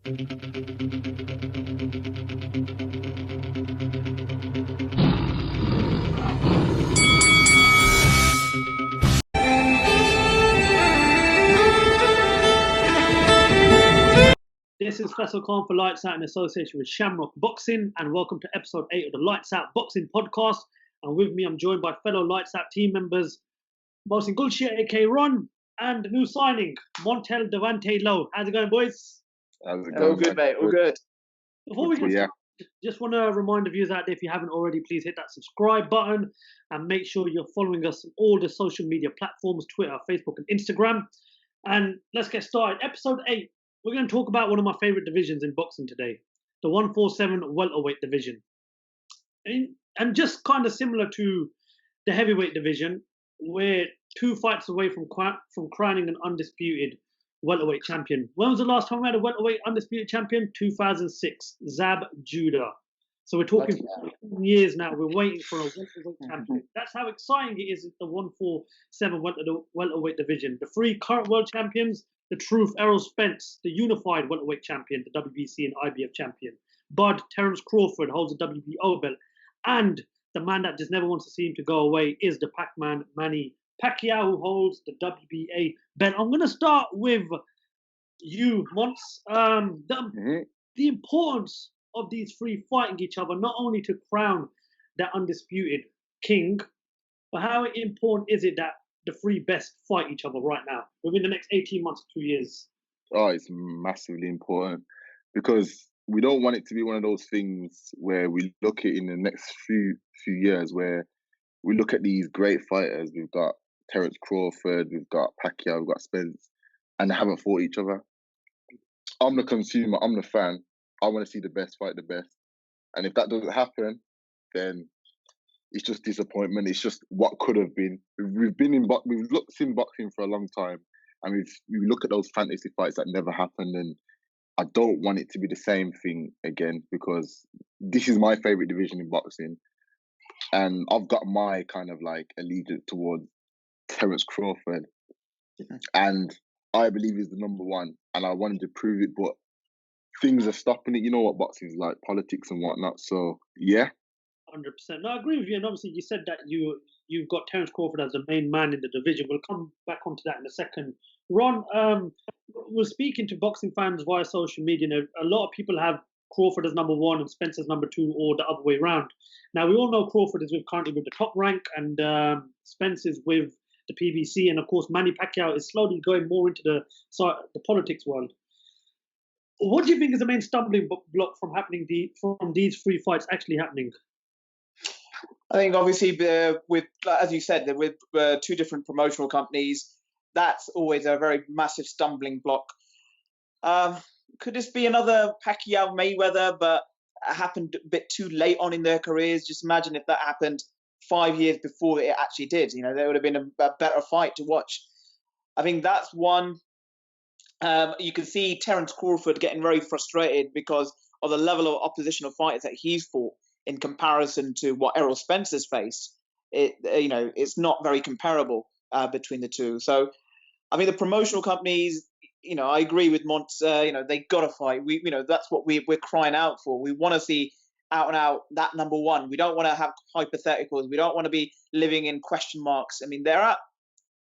This is Faisal Khan for Lights Out in association with Shamrock Boxing, and welcome to episode 8 of the Lights Out Boxing podcast. And with me, I'm joined by fellow Lights Out team members, Mohsin Gulsher, aka Ron, and the new signing, Montell, Dewante, Lowe. How's it going, boys? How's it going, all good, mate. All good. Before we get started, just want to remind the viewers out there, if you haven't already, please hit that subscribe button and make sure you're following us on all the social media platforms, Twitter, Facebook, and Instagram. And let's get started. Episode 8. We're going to talk about one of my favorite divisions in boxing today, the 147 welterweight division. And just kind of similar to the heavyweight division, we're 2 fights away from crowning an undisputed welterweight champion. When was the last time we had a welterweight undisputed champion? 2006, Zab Judah. So we're talking 15 years now. We're waiting for a welterweight champion. That's how exciting it is, the 147 welterweight division. The 3 current world champions, the Truth, Errol, Spence, the unified welterweight champion, the WBC and IBF champion. Bud, Terence, Crawford holds the WBO belt. And the man that just never wants to see him to go away is the Pac-Man, Manny Pacquiao, who holds the WBA belt. I'm going to start with you, Montz. The importance of these 3 fighting each other, not only to crown that undisputed king, but how important is it that the 3 best fight each other right now within the next 18 months to 2 years? Oh, it's massively important because we don't want it to be one of those things where we look at in the next few years where we look at these great fighters. We've got Terence Crawford, we've got Pacquiao, we've got Spence, and they haven't fought each other. I'm the consumer, I'm the fan. I want to see the best fight the best. And if that doesn't happen, then it's just disappointment. It's just what could have been. We've seen boxing for a long time, and we look at those fantasy fights that never happened, and I don't want it to be the same thing again because this is my favorite division in boxing, and I've got my kind of like allegiance towards Terence Crawford, and I believe he's the number 1, and I wanted to prove it, but things are stopping it. You know what boxing is like, politics and whatnot. So yeah. 100%. No, I agree with you. And obviously, you said that you've got Terence Crawford as the main man in the division. We'll come back onto that in a second. Ron, we're speaking to boxing fans via social media. A lot of people have Crawford as number 1 and Spence as number 2, or the other way around. Now, we all know Crawford is currently with the Top Rank, and Spence is with the PBC, and of course, Manny Pacquiao is slowly going more into the politics world. What do you think is the main stumbling block from these 3 fights actually happening? I think obviously with, as you said, with 2 different promotional companies, that's always a very massive stumbling block. Could this be another Pacquiao Mayweather, but it happened a bit too late on in their careers? Just imagine if that happened 5 years before it actually did. You know, there would have been a better fight to watch. I think that's one. You can see Terence Crawford getting very frustrated because of the level of oppositional fighters that he's fought in comparison to what Errol Spence has faced. It's not very comparable between the 2. So, I mean, the promotional companies, I agree with Montz. They got to fight. That's what we're crying out for. We want to see out and out that number 1. We don't want to have hypotheticals. We don't want to be living in question marks. I mean, they're at,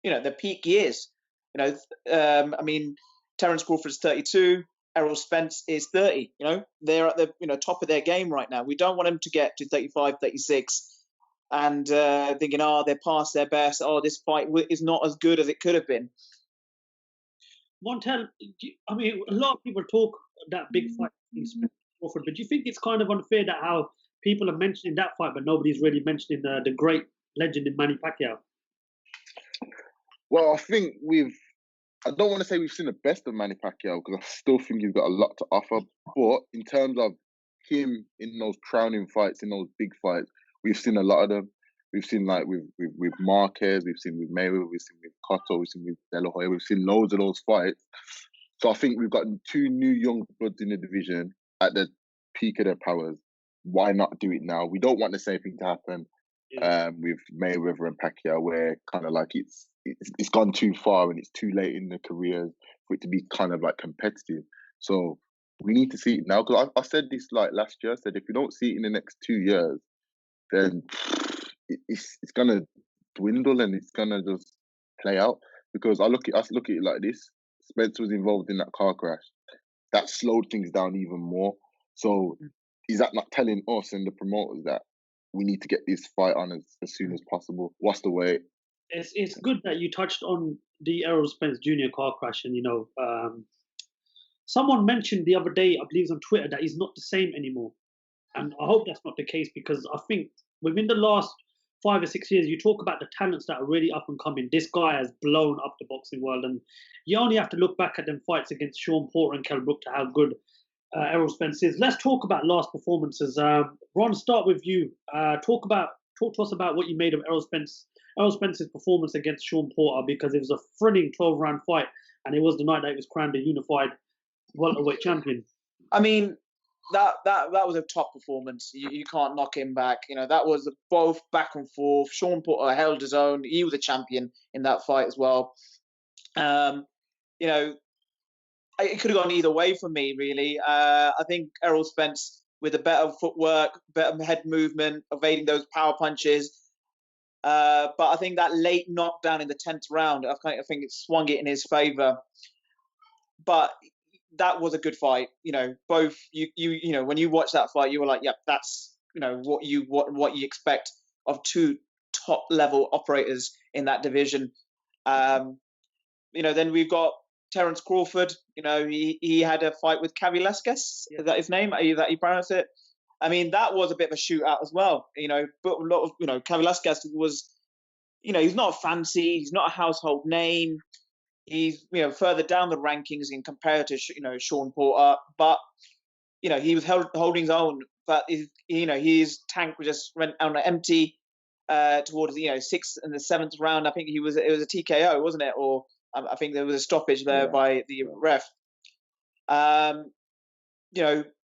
the peak years. Terence Crawford's 32. Errol Spence is 30. They're at the top of their game right now. We don't want them to get to 35, 36 and thinking, they're past their best. This fight is not as good as it could have been. Montell, a lot of people talk that big fight in Spence and Crawford, but do you think it's kind of unfair that how people are mentioning that fight, but nobody's really mentioning the great legend in Manny Pacquiao? Well, I think I don't want to say we've seen the best of Manny Pacquiao because I still think he's got a lot to offer. But in terms of him in those crowning fights, in those big fights, we've seen a lot of them. We've seen like with Marquez, we've seen with Mayweather, we've seen with Cotto, we've seen with De La Hoya, we've seen loads of those fights. So I think we've got 2 new young bloods in the division at the peak of their powers. Why not do it now? We don't want the same thing to happen with Mayweather and Pacquiao, where kind of like it's gone too far and it's too late in the careers for it to be kind of like competitive. So we need to see it now. Because I said this like last year. I said if we don't see it in the next 2 years, then it's gonna dwindle and it's gonna just play out. Because I look at it like this: Spence was involved in that car crash. That slowed things down even more. So is that not telling us and the promoters that we need to get this fight on as soon as possible? What's the way? It's good that you touched on the Errol Spence Jr. car crash, and someone mentioned the other day, I believe it was on Twitter, that he's not the same anymore. And I hope that's not the case, because I think within the last 5 or 6 years, you talk about the talents that are really up and coming. This guy has blown up the boxing world, and you only have to look back at them fights against Sean Porter and Kell Brook to how good Errol Spence is. Let's talk about last performances. Ron, start with you. Talk to us about what you made of Errol Spence's performance against Sean Porter, because it was a thrilling 12-round fight, and it was the night that he was crowned a unified welterweight champion. I mean, that was a top performance. You can't knock him back. That was both back and forth. Sean Porter held his own. He was a champion in that fight as well. It could have gone either way for me, really. I think Errol Spence, with a better footwork, better head movement, evading those power punches. But I think that late knockdown in the 10th round, I think it swung it in his favour. But that was a good fight. Both when you watch that fight, you were like, "Yep, that's what you expect of two top level operators in that division." Then we've got Terence Crawford. He had a fight with Kavilaskas. Is that his name? That you pronounce it? I mean, that was a bit of a shootout as well. But a lot of Kavilaskas was, he's not fancy. He's not a household name. He's further down the rankings in compared to Sean Porter, but he was holding his own. But his tank just went on empty towards the 6th and the 7th round. I think it was a TKO, wasn't it? Or I think there was a stoppage there by the ref.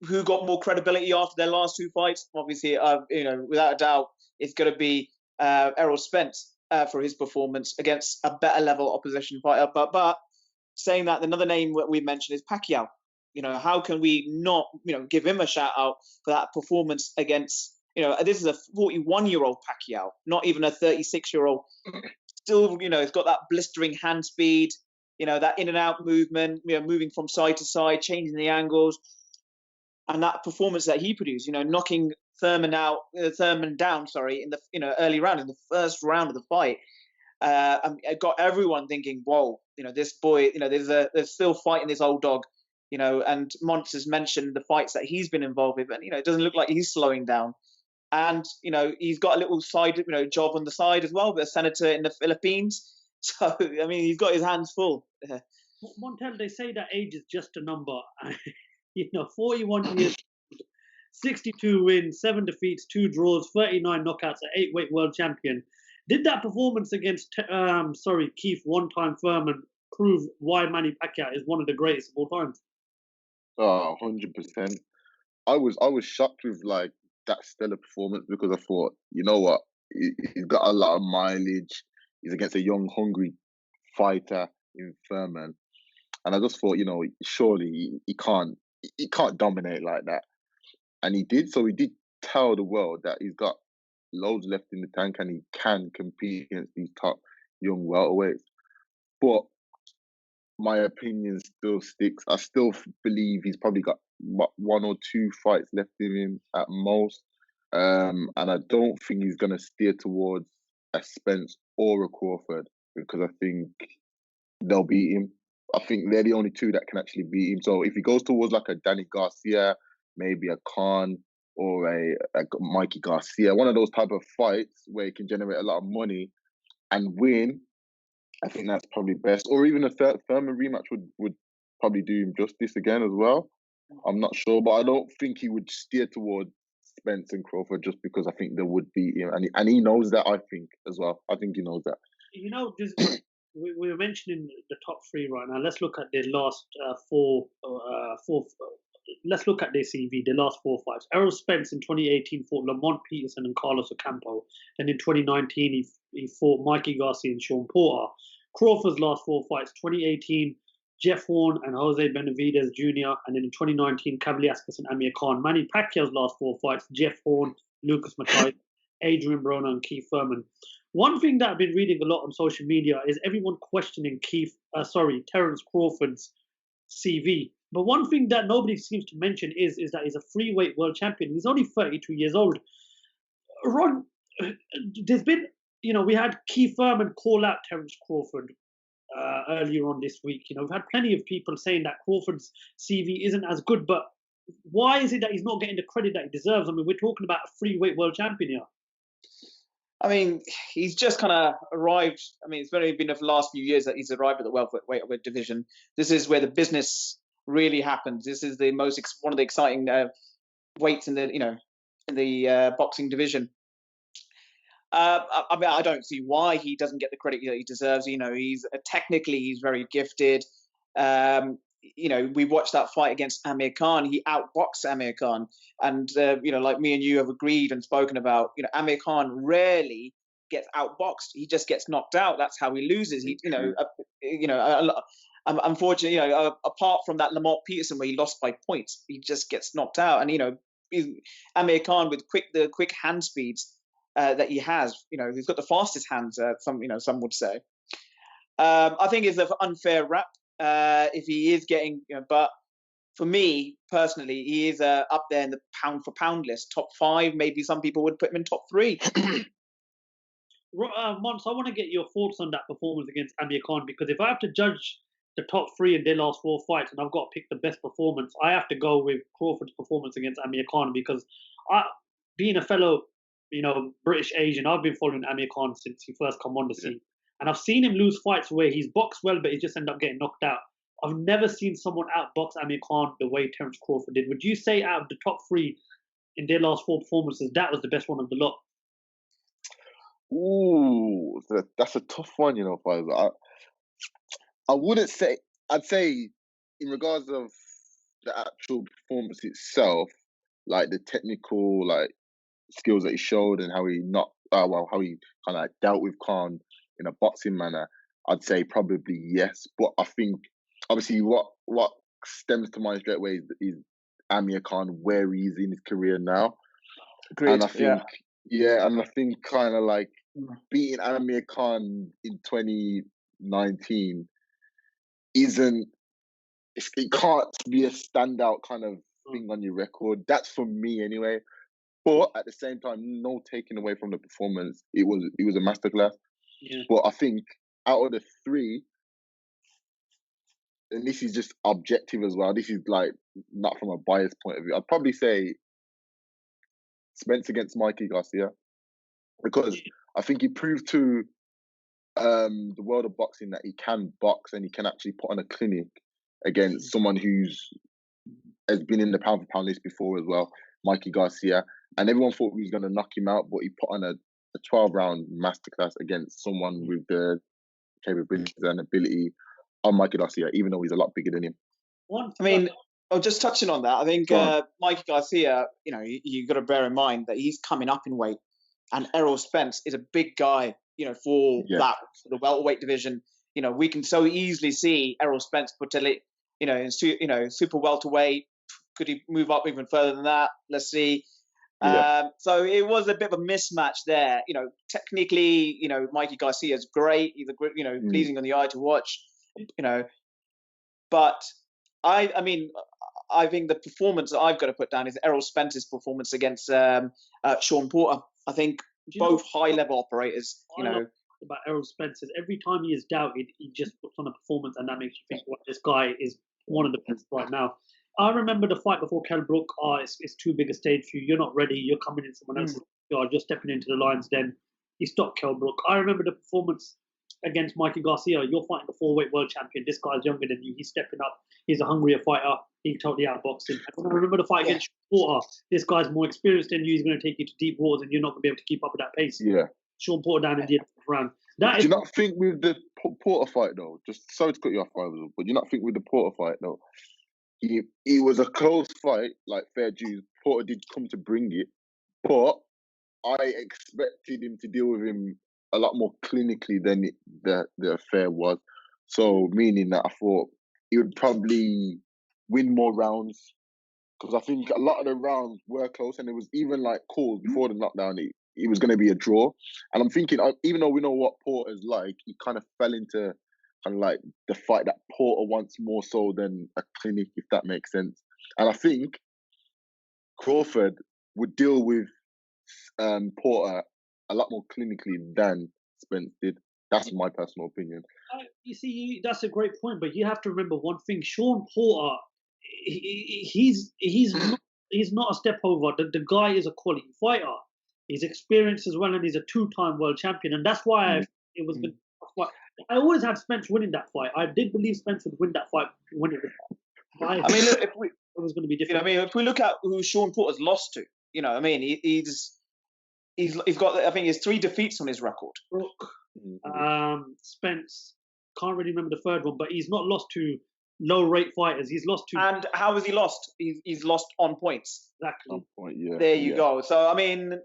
Who got more credibility after their last two fights? Obviously, without a doubt, it's going to be Errol Spence for his performance against a better level opposition fighter. But saying that, another name that we mentioned is Pacquiao. How can we not give him a shout out for that performance against this is a 41-year-old Pacquiao, not even a 36-year-old. Still, it's got that blistering hand speed, that in and out movement, moving from side to side, changing the angles. And that performance that he produced, knocking Thurman down, in the early round, in the first round of the fight, it got everyone thinking, "Whoa, this boy, there's still fighting this old dog," And Montz has mentioned the fights that he's been involved with, and it doesn't look like he's slowing down. And he's got a little side, job on the side as well, but a senator in the Philippines. So I mean, he's got his hands full. Montell, they say that age is just a number. 41 years, 62 wins, 7 defeats, 2 draws, 39 knockouts, an 8-weight world champion. Did that performance against Keith one-time Furman prove why Manny Pacquiao is one of the greatest of all time? 100%. I was shocked with that stellar performance, because I thought, you know what, he's got a lot of mileage. He's against a young, hungry fighter in Furman, and I just thought, surely he can't dominate like that, and he did. So he did tell the world that he's got loads left in the tank and he can compete against these top young welterweights. But my opinion still sticks. I still believe he's probably got 1 or 2 fights left in him at most. And I don't think he's going to steer towards a Spence or a Crawford, because I think they'll beat him. I think they're the only 2 that can actually beat him. So if he goes towards like a Danny Garcia, maybe a Khan, or a Mikey Garcia, one of those type of fights where he can generate a lot of money and win, I think that's probably best. Or even a Thurman rematch would probably do him justice again as well. I'm not sure, but I don't think he would steer towards Spence and Crawford, just because I think they would beat him, and he knows that. I think as well. I think he knows that. We were mentioning the top 3 right now. Let's look at the last 4. Let's look at their CV. The last 4 fights. Errol Spence in 2018 fought Lamont Peterson and Carlos Ocampo. And in 2019 he fought Mikey Garcia and Sean Porter. Crawford's last 4 fights: 2018 Jeff Horn and Jose Benavidez Jr. And then in 2019, Kavaliauskas and Amir Khan. Manny Pacquiao's last 4 fights: Jeff Horn, Lucas Matthijs, Adrian Broner, and Keith Thurman. One thing that I've been reading a lot on social media is everyone questioning Terence Crawford's CV. But one thing that nobody seems to mention is that he's a freeweight world champion. He's only 32 years old. Ron, there's been, we had Keith Thurman call out Terence Crawford earlier on this week. We've had plenty of people saying that Crawford's CV isn't as good, but why is it that he's not getting the credit that he deserves? I mean, we're talking about a freeweight world champion here. I mean, he's just kind of arrived. I mean, it's only been the last few years that he's arrived at the welterweight division. This is where the business really happens. This is one of the exciting weights in the boxing division. I mean, I don't see why he doesn't get the credit that he deserves. He's technically he's very gifted. We watched that fight against Amir Khan. He outboxed Amir Khan, and like me and you have agreed and spoken about. Amir Khan rarely gets outboxed. He just gets knocked out. That's how he loses. Unfortunately, apart from that Lamont Peterson where he lost by points, he just gets knocked out. And Amir Khan with the quick hand speeds that he has, he's got the fastest hands. Some would say. I think it's an unfair rap. If he is getting, but for me personally, he is up there in the pound for pound list, top 5. Maybe some people would put him in top 3. Montz, I want to get your thoughts on that performance against Amir Khan, because if I have to judge the top 3 in their last 4 fights and I've got to pick the best performance, I have to go with Crawford's performance against Amir Khan, because being a fellow, British Asian, I've been following Amir Khan since he first come on the scene. And I've seen him lose fights where he's boxed well, but he just ended up getting knocked out. I've never seen someone outbox Amir Khan the way Terence Crawford did. Would you say out of the top 3 in their last 4 performances, that was the best one of the lot? Ooh, that's a tough one, Faisal. I wouldn't say. I'd say in regards of the actual performance itself, like the technical skills that he showed and how he how he kind of dealt with Khan in a boxing manner, I'd say probably yes. But I think obviously what stems to mind straight away is Amir Khan, where he's in his career now. Agreed. And I think and I think kind of beating Amir Khan in 2019 it can't be a standout kind of thing on your record. That's for me anyway. But at the same time, no taking away from the performance. It was a masterclass. Yeah. But I think out of the 3, and this is just objective as well, this is not from a biased point of view, I'd probably say Spence against Mikey Garcia, because I think he proved to the world of boxing that he can box and he can actually put on a clinic against someone has been in the pound for pound list before as well, Mikey Garcia. And everyone thought he was going to knock him out, but he put on a 12-round masterclass against someone with the capabilities and ability of Mikey Garcia, even though he's a lot bigger than him. I mean, just touching on that, I think Mikey Garcia, you got to bear in mind that he's coming up in weight, and Errol Spence is a big guy, for the welterweight division. We can so easily see Errol Spence in super welterweight. Could he move up even further than that? Let's see. So it was a bit of a mismatch there. Technically, Mikey Garcia is great. He's pleasing on the eye to watch. But I mean, I think the performance that I've got to put down is Errol Spence's performance against Sean Porter. I think both high-level operators. About Errol Spence is every time he is doubted, he just puts on a performance, and that makes you think, this guy is one of the best right now. I remember the fight before Kell Brook. It's too big a stage for you. You're not ready. You're coming in someone else's yard. You're stepping into the lion's den. He stopped Kell Brook. I remember the performance against Mikey Garcia. You're fighting the 4-weight world champion. This guy's younger than you. He's stepping up. He's a hungrier fighter. He totally outboxed him. I remember the fight against Porter. This guy's more experienced than you. He's going to take you to deep waters, and you're not going to be able to keep up with that pace. Yeah. Sean Porter down in the 11th round. Do you not think with the Porter fight though? Just sorry to cut you off, Faisal, but do you not think with the Porter fight though? It was a close fight, fair dues. Porter did come to bring it, but I expected him to deal with him a lot more clinically than the affair was. So meaning that I thought he would probably win more rounds, because I think a lot of the rounds were close, and it was even like calls before the knockdown. It was going to be a draw, and I'm thinking, even though we know what Porter's like, he kind of fell into kind of like the fight that Porter wants more so than a clinic, if that makes sense. And I think Crawford would deal with Porter a lot more clinically than Spence did. That's my personal opinion. You see, that's a great point, but you have to remember one thing: Sean Porter, he's not a step over. The guy is a quality fighter. He's experienced as well, and he's a two-time world champion, and that's why it was. I always had Spence winning that fight. I did believe Spence would win that fight. I mean, look, if we, it was going to be different. You know, I mean, if we look at who Sean Porter's lost to, you know, I mean, he's got, I think, he has 3 defeats on his record. Spence, can't really remember the third one, but he's not lost to low-rate fighters. He's lost to. And how has he lost? He's lost on points. Exactly. On point, yeah. There you go. So I mean,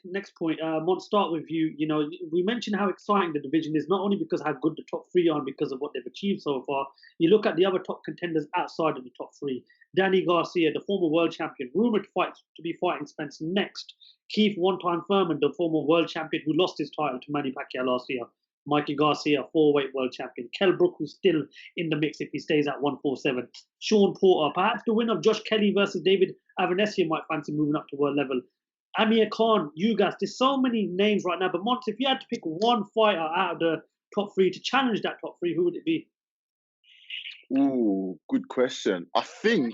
Next point, Montz, start with you. You know, we mentioned how exciting the division is, not only because of how good the top 3 are and because of what they've achieved so far. You look at the other top contenders outside of the top 3. Danny Garcia, the former world champion, rumored to be fighting Spence next. Keith one-time Thurman, the former world champion who lost his title to Manny Pacquiao last year. Mikey Garcia, 4-weight world champion. Kell Brook, who's still in the mix if he stays at 147. Sean Porter, perhaps the winner of Josh Kelly versus David Avanesian might fancy moving up to world level. Amir Khan, you guys, there's so many names right now. But Montz, if you had to pick one fighter out of the top 3 to challenge that top 3, who would it be? Ooh, good question. I think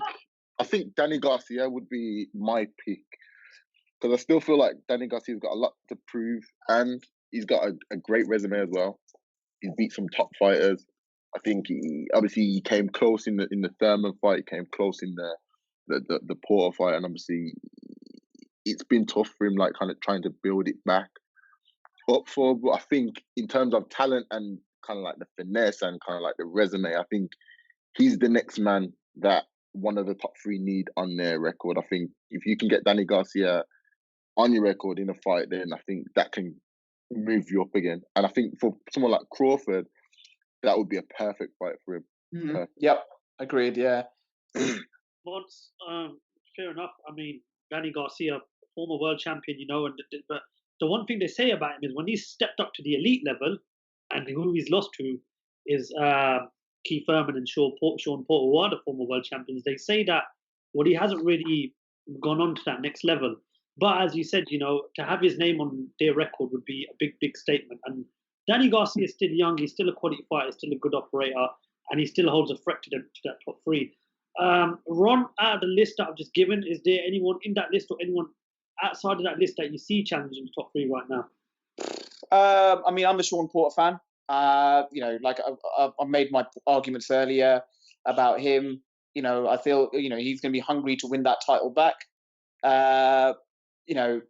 Danny Garcia would be my pick, because I still feel like Danny Garcia's got a lot to prove, and he's got a great resume as well. He's beat some top fighters. I think he came close in the Thurman fight. He came close in the Porter fight, and obviously it's been tough for him, like kind of trying to build it back. But I think in terms of talent and kind of like the finesse and kind of like the resume, I think he's the next man that one of the top 3 need on their record. I think if you can get Danny Garcia on your record in a fight, then I think that can move you up again. And I think for someone like Crawford, that would be a perfect fight for him. Mm-hmm. Yep, agreed. Yeah. Montz, fair enough. I mean, Danny Garcia, former world champion, you know, but the one thing they say about him is when he's stepped up to the elite level, and who he's lost to is Keith Thurman and Sean Porter, who are the former world champions. They say that he hasn't really gone on to that next level. But as you said, you know, to have his name on their record would be a big, big statement. And Danny Garcia is still young. He's still a quality fighter, still a good operator, and he still holds a threat to that top 3. Ron, out of the list that I've just given, is there anyone in that list or anyone outside of that list that you see challenging the top 3 right now? I mean, I'm a Sean Porter fan. You know, like I made my arguments earlier about him. You know, I feel, you know, he's going to be hungry to win that title back. You know,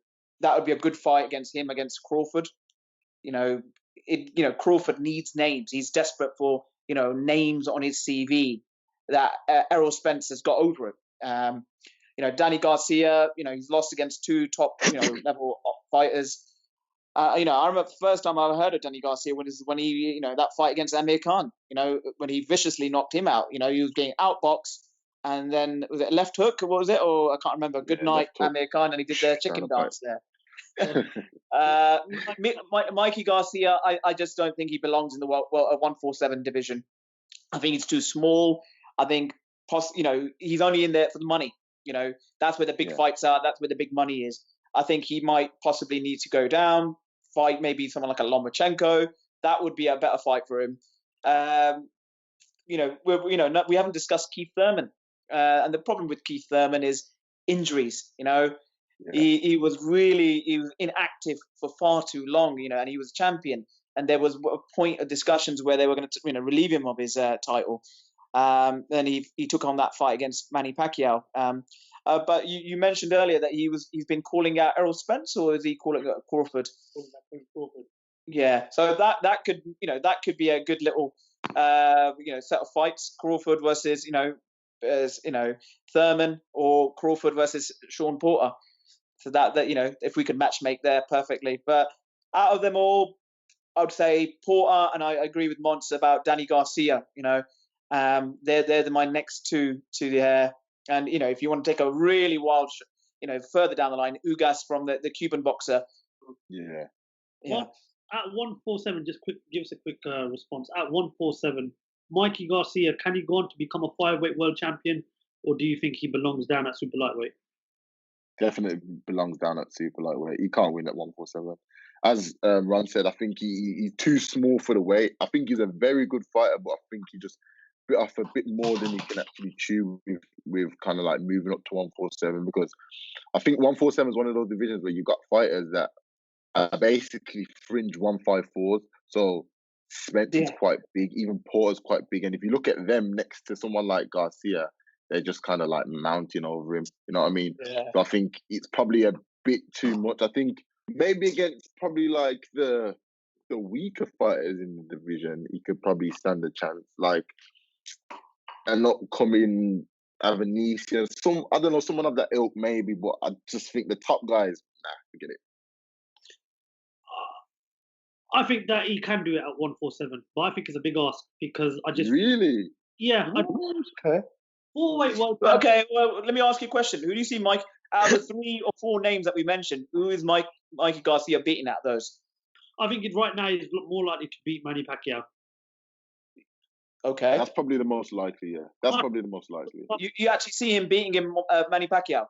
that would be a good fight against Crawford. You know, Crawford needs names. He's desperate for, you know, names on his CV that Errol Spence has got over him. You know, Danny Garcia, you know, he's lost against 2 top, you know, level fighters. You know, I remember the first time I heard of Danny Garcia when he, you know, that fight against Amir Khan, you know, when he viciously knocked him out. You know, he was getting outboxed, and then was it left hook? What was it? Or I can't remember. Good night, Amir Khan, and he did the chicken dance there. Mikey Garcia, I just don't think he belongs in the 147 division. I think he's too small. I think, you know, he's only in there for the money. You know, that's where the big fights are. That's where the big money is. I think he might possibly need to go down, fight maybe someone like a Lomachenko. That would be a better fight for him. You know, we haven't discussed Keith Thurman, and the problem with Keith Thurman is injuries. You know, he was inactive for far too long. You know, and he was champion, and there was a point of discussions where they were going to, you know, relieve him of his title. Then he took on that fight against Manny Pacquiao. But you mentioned earlier that he's been calling out Errol Spence, or is he calling out Crawford? Yeah, so that could be a good little you know, set of fights. Crawford versus Thurman, or Crawford versus Sean Porter. So that you know, if we could match make there perfectly. But out of them all, I would say Porter, and I agree with Montz about Danny Garcia. They're my next two to the hair. And if you want to take a really wild, further down the line, Ugas from the Cuban boxer. Yeah. Well, at 147, just give us a quick response. At 147, Mikey Garcia, can he go on to become a 5-weight world champion, or do you think he belongs down at super lightweight? Definitely belongs down at super lightweight. He can't win at 147. As Ron said, I think he's too small for the weight. I think he's a very good fighter, but I think he just bit off a bit more than he can actually chew with kind of like moving up to 147, because I think 147 is one of those divisions where you've got fighters that are basically fringe 154s. So Spence is quite big, even Porter's quite big. And if you look at them next to someone like Garcia, they're just kind of like mounting over him. You know what I mean? Yeah. So I think it's probably a bit too much. I think maybe against probably like the weaker fighters in the division, he could probably stand a chance. Like, and not come in Avenesian, I don't know, someone of that ilk maybe, but I just think the top guys, forget it. I think that he can do it at 147, but I think it's a big ask because I just really, okay. 4-weight world. Okay, well, let me ask you a question. Who do you see, Mike, out of the 3 or 4 names that we mentioned? Who is Mikey Garcia beating out those? I think right now he's more likely to beat Manny Pacquiao. Okay, that's probably the most likely. Yeah, that's probably the most likely. You actually see him beating Manny Pacquiao?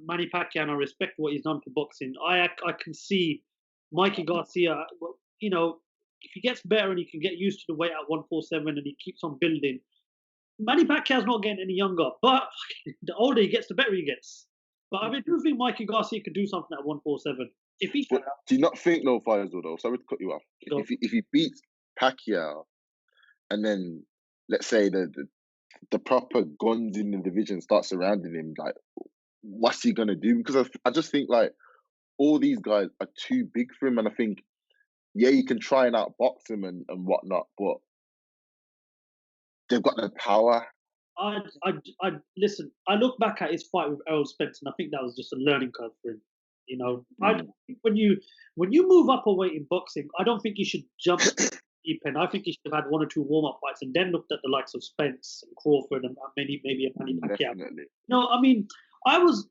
Manny Pacquiao, and I respect what he's done for boxing. I can see Mikey Garcia. If he gets better and he can get used to the weight at 147 and he keeps on building, Manny Pacquiao's not getting any younger. But the older he gets, the better he gets. But I do think Mikey Garcia could do something at 147. If he can. Do you not think, no, Faisal, though? Sorry to cut you off. If he beats Pacquiao, and then let's say the proper guns in the division start surrounding him, like, what's he gonna do? Because I just think like all these guys are too big for him, and I think you can try and outbox him and whatnot, but they've got the power. I listen. I look back at his fight with Errol Spence, and I think that was just a learning curve for him. I think when you move up a weight in boxing, I don't think you should jump deep end. I think he should have had 1 or 2 warm-up fights and then looked at the likes of Spence and Crawford and maybe a Manny Pacquiao. I was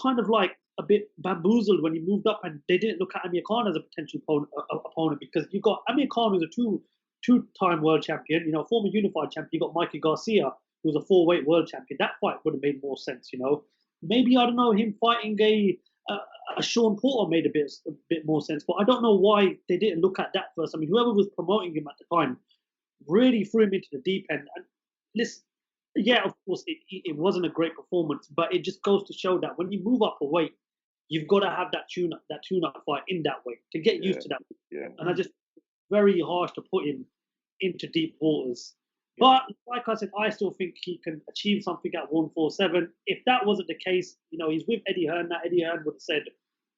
kind of like a bit bamboozled when he moved up and they didn't look at Amir Khan as a potential opponent, because you got Amir Khan, who's a two-time world champion, former unified champion. You got Mikey Garcia, who's a 4-weight world champion. That fight would have made more sense, Maybe, I don't know, him fighting a Sean Porter made a bit more sense, but I don't know why they didn't look at that first. I mean, whoever was promoting him at the time really threw him into the deep end. And listen, yeah, of course, it wasn't a great performance, but it just goes to show that when you move up a weight, you've got to have that tune-up fight in that weight to get used to that. Yeah. And I just very harsh to put him into deep waters. But like I said, I still think he can achieve something at 147. If that wasn't the case, he's with Eddie Hearn. Now Eddie Hearn would have said,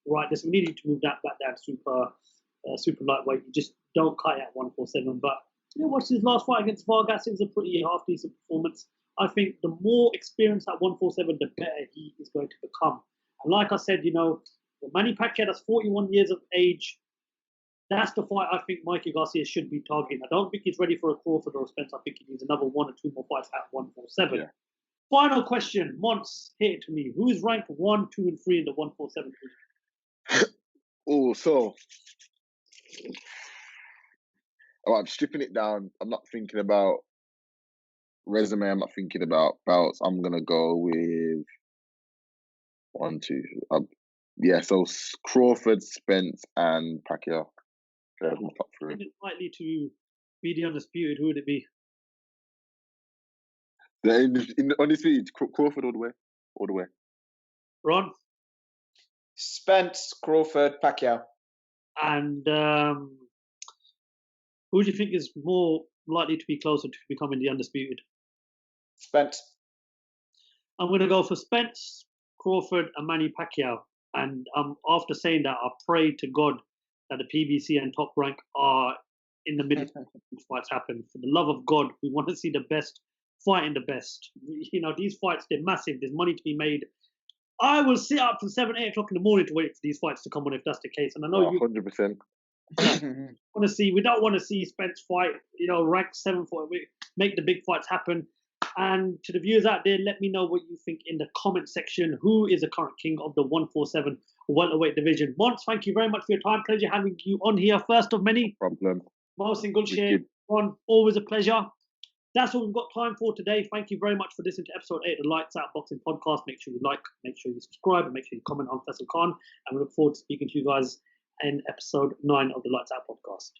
right, listen, we need to move that back down to super lightweight. You just don't cut it at 147. But watch his last fight against Vargas. It was a pretty half-decent performance. I think the more experience at 147, the better he is going to become. And like I said, Manny Pacquiao, that's 41 years of age. That's the fight I think Mikey Garcia should be targeting. I don't think he's ready for a Crawford or a Spence. I think he needs another 1 or 2 more fights at 147. Yeah. Final question. Montz, hit it to me. Who is ranked 1, 2, and 3 in the 147 division? So I'm stripping it down. I'm not thinking about resume. I'm not thinking about belts. I'm going to go with 1, 2. So Crawford, Spence, and Pacquiao. Top 3. If it's likely to be the undisputed, who would it be? In the undisputed, Crawford all the way. Ron? Spence, Crawford, Pacquiao. And who do you think is more likely to be closer to becoming the undisputed? Spence. I'm going to go for Spence, Crawford, and Manny Pacquiao. And after saying that, I pray to God that the PBC and Top Rank are in the middle of these fights happen. For the love of God, we want to see the best fighting the best. These fights, they're massive. There's money to be made. I will sit up from 7, 8 o'clock in the morning to wait for these fights to come on if that's the case. And I know 100%. We don't want to see Spence fight, rank 7 for it. Make the big fights happen. And to the viewers out there, let me know what you think in the comment section. Who is the current king of the 147 welterweight division? Montz, thank you very much for your time. Pleasure having you on here. First of many. No problem. Mohsin, Gulsher, Ron, always a pleasure. That's all we've got time for today. Thank you very much for listening to episode 8 of the Lights Out Boxing Podcast. Make sure you like, make sure you subscribe, and make sure you comment on Faisal Khan. And we look forward to speaking to you guys in episode 9 of the Lights Out Podcast.